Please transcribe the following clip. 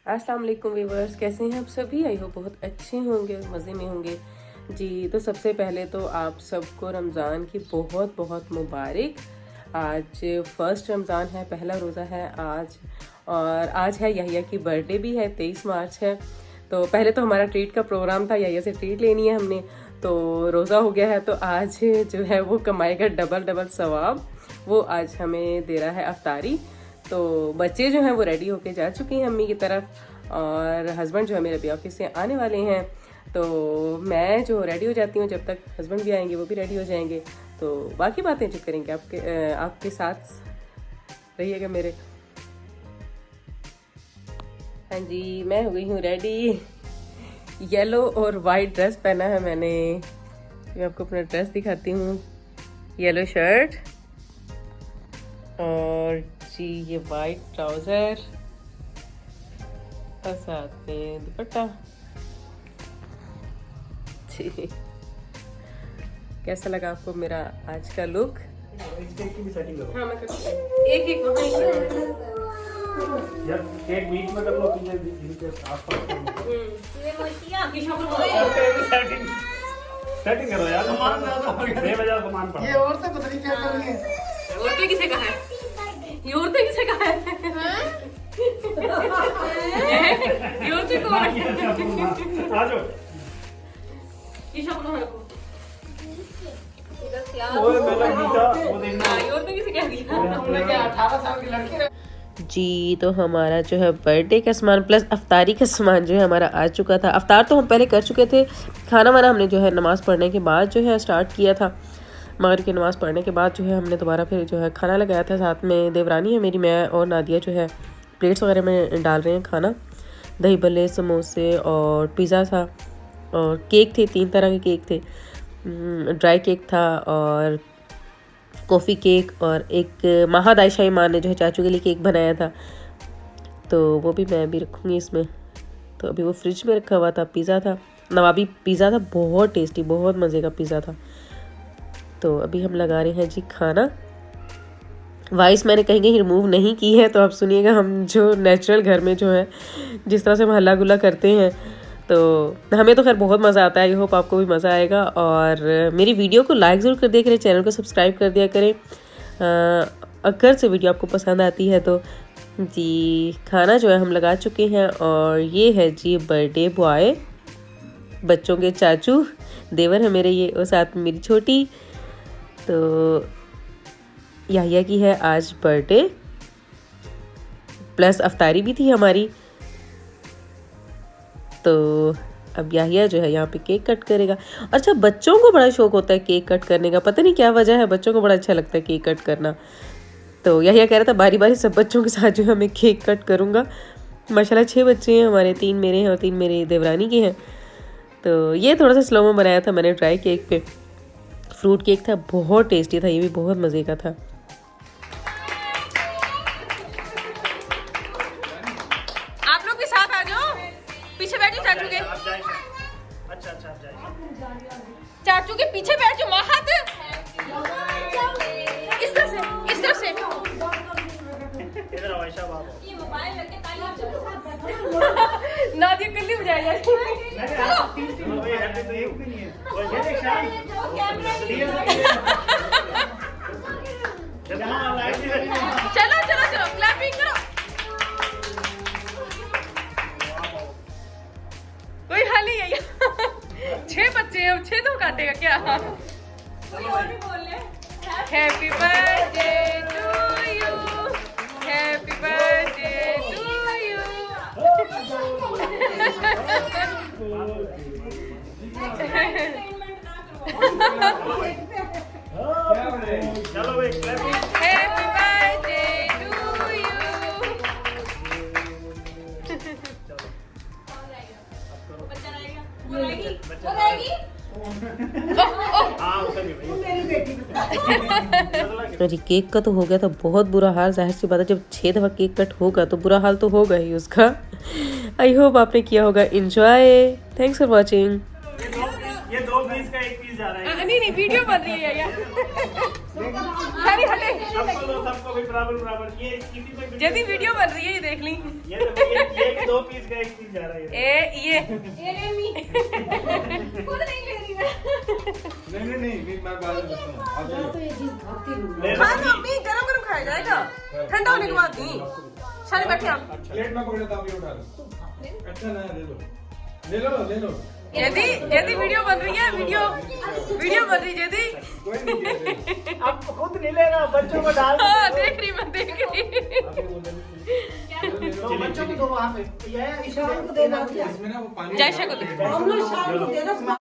अस्सलाम वालेकुम व्यूवर्स, कैसे हैं आप सभी। आई होप बहुत अच्छे होंगे, मज़े में होंगे जी। तो सबसे पहले तो आप सबको रमज़ान की बहुत बहुत मुबारक। आज फर्स्ट रमज़ान है, पहला रोज़ा है आज, और आज है यहिया की बर्थडे भी है, 23 मार्च है। तो पहले तो हमारा ट्रीट का प्रोग्राम था, यहिया से ट्रीट लेनी है हमने, तो रोज़ा हो गया है तो आज जो है वो कमाएगा डबल डबल सवाब। वो आज हमें दे रहा है अफ्तारी। तो बच्चे जो हैं वो रेडी होके जा चुके हैं अम्मी की तरफ, और हस्बैंड जो है मेरे अभी ऑफिस से आने वाले हैं। तो मैं जो रेडी हो जाती हूँ, जब तक हस्बैंड भी आएंगे वो भी रेडी हो जाएंगे। तो बाकी बातें जो करेंगे आपके साथ रहिएगा मेरे। हाँ जी, मैं हो गई हूँ रेडी। येलो और वाइट ड्रेस पहना है मैंने। मैं आपको अपना ड्रेस दिखाती हूँ। येलो शर्ट और जी ये वाइट ट्राउजर और साथ में दुपट्टा। जी, कैसा लगा आपको मेरा आज का लुक? हाँ, मैं एक एक यार केक बीच में कर लो, पीछे इनके आसपास कर लो। सेटिंग करो यार, सामान बेवजह सामान पड़ा। ये औरतें पता नहीं क्या कर रही हैं। औरतें किसे कहा है? ये औरतें किसे कहा है? ये औरतें कौन है? आ जाओ। ये शक्ल है को। ओए मेरा गीता वो देखना। ये औरतें किसे कह दिया? तुमने क्या 18 साल की लड़की रखी? जी, तो हमारा जो है बर्थडे का सामान प्लस अफ्तारी का सामान जो है हमारा आ चुका था। अफ्तार तो हम पहले कर चुके थे, खाना वाना हमने जो है नमाज़ पढ़ने के बाद जो है स्टार्ट किया था। मगर की नमाज़ पढ़ने के बाद जो है हमने दोबारा फिर जो है खाना लगाया था। साथ में देवरानी है मेरी, मैं और नादिया जो है प्लेट्स वगैरह में डाल रहे हैं खाना। दही भल्ले, समोसे और पिज़्ज़ा था, और केक थे, 3 तरह के केक थे। ड्राई केक था और कॉफ़ी केक, और एक महाद आयशा ईमान ने जो है चाचू के लिए केक बनाया था, तो वो भी मैं भी रखूँगी इसमें। तो अभी वो फ्रिज में रखा हुआ था। पिज़्ज़ा था, नवाबी पिज़्ज़ा था, बहुत टेस्टी, बहुत मज़े का पिज़्ज़ा था। तो अभी हम लगा रहे हैं जी खाना। वॉइस मैंने कहीं कहीं रिमूव नहीं की है, तो आप सुनिएगा हम जो नेचुरल घर में जो है जिस तरह से हम हल्ला गुल्ला करते हैं, तो हमें तो खैर बहुत मज़ा आता है। आई होप आपको भी मज़ा आएगा। और मेरी वीडियो को लाइक ज़रूर कर दिया करें, चैनल को सब्सक्राइब कर दिया करें अगर से वीडियो आपको पसंद आती है तो। जी, खाना जो है हम लगा चुके हैं, और ये है जी बर्थडे बॉय, बच्चों के चाचू, देवर है मेरे ये, और साथ में मेरी छोटी। तो याहिया की है आज बर्थडे, प्लस अफ्तारी भी थी हमारी। तो अब याहिया जो है यहाँ पे केक कट करेगा। अच्छा, बच्चों को बड़ा शौक होता है केक कट करने का, पता नहीं क्या वजह है, बच्चों को बड़ा अच्छा लगता है केक कट करना। तो याहिया कह रहा था बारी बारी सब बच्चों के साथ जो है मैं केक कट करूँगा। माशाल्लाह 6 बच्चे हैं हमारे, 3 मेरे हैं और 3 मेरी देवरानी के हैं। तो ये थोड़ा सा स्लो में बनाया था मैंने ड्राई केक पे। फ्रूट केक था, बहुत टेस्टी था, ये भी बहुत मज़े का था। आप लोग भी साथ आ जाओ, पीछे बैठो चाचू के। अच्छा अच्छा आप जाइए। चाचू के पीछे बैठो, माहत इस तरफ से, इस तरफ से। इधर आओ आयशा बाबू। नादिया कल्ली हो जाएगा। चलो भाई, हैप्पी तो एक भी नहीं है। और ये देख शान। जब हम लाइट नहीं रखी। चलो चलो चलो, क्लैपिंग करो। कोई हाल नहीं है। 6 बच्चे हैं, अब 6 तो काटेगा क्या? Happy birthday to you, happy birthday to you. चलो भाई clapping. Happy birthday to you. हाँ उसे भी भाई। अरे केक का तो हो गया था बहुत बुरा हाल। जाहिर सी बात है, जब 6 दफ़ा केक कट होगा तो बुरा हाल तो होगा ही उसका। आई होप आपने किया होगा इंजॉय। Thanks for watching. ये 2 पीस का 1 पीस पीस जा रहे हैं। नहीं वीडियो बन रही है यार। अरे हटे सबको भी बराबर बराबर ये किसी पे जल्दी वीडियो बन रही है, ये देख ली। ये देखो, ये भी 2 पीस का 1 पीस जा रहा है। ये खुद नहीं ले रही मैं। नहीं मैं बाद में बताऊं। अब तो ये चीज खाती हूँ। ले लो। हाँ मम्मी गरम गरम खाया जाएगा, ठंडा होने के बाद नहीं। शाली बैठे आप। प्लेट में पकड़ता हूँ, ये उठा लो। अच्छा ना, ले लो। यदि वीडियो बन रही है, वीडियो बन रही है यदि। कोई नहीं, अब खुद नहीं लेगा, बच्चों को डाल हाँ देख रही मैं देख रही। तो बच्चों को दो वहाँ पे। ये शाम को देना क्या? इसमें ना वो पानी जैसा को दे। हम लोग शाम को देना।